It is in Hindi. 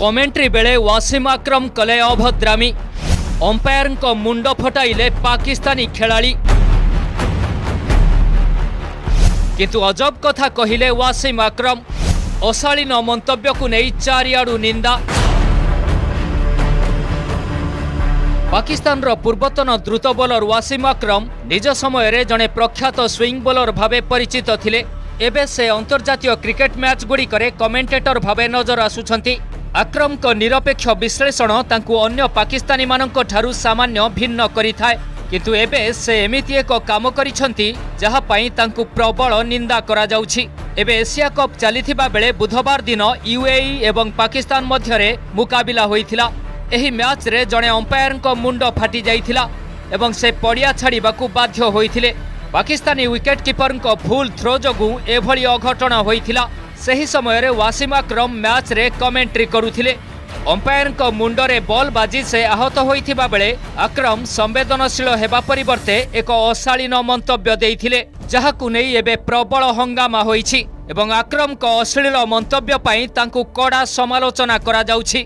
कमेंट्री बेले वासिम आक्रम कले अभद्रामी अंपायर मुंड फटाइले पाकिस्तानी खेलाड़ी किंतु अजब कथा कहिले वासिम आक्रम अशालीन मंतव्य को नहीं चारियाडू निंदा। पाकिस्तान पूर्वतन द्रुत बोलर वासिम आक्रम निज समय जड़े प्रख्यात स्विंग बोलर भावे परिचित थिले। एबे से अंतर्जातीय क्रिकेट मैच गुड़िकरे कमेंटेटर भावे नजर आसुछंती। आक्रम को निरपेक्ष विश्लेषण तांकु अन्य पाकिस्तानी मानक ठारू सामान्य भिन्न करिथाय। किंतु एबे से एमिति एक काम करिछंती जहा पई तांकु प्रबल निंदा करा जाउछि। एबे एशिया कप चलिथिबा बेले बुधवार दिन यूएई एवं पाकिस्तान मध्यरे मुकाबिला होइथिला। एही मैच रे जणे अंपायर को मुंड फाटी जाइथिला एवं से पड़िया छाड़िबाकू बाध्य होइथिले। पाकिस्तानी विकेट कीपर को भूल थ्रो जोगु एभली अघटना होइथिला। सही समय रे वासिम आक्रम मैच रे कमेंट्री करुथिले। अंपायर को मुंडरे बॉल बाजी से आहत होइथिबा बेले आक्रम संवेदनशील हेबा परिवर्ते एक अशालीन मंतव्य देइथिले, जहाकू नै एबे प्रबल हंगामा होइछि एवं आक्रम को अश्लील मंतव्य पई तांकू कड़ा समालोचना करा जाउछि।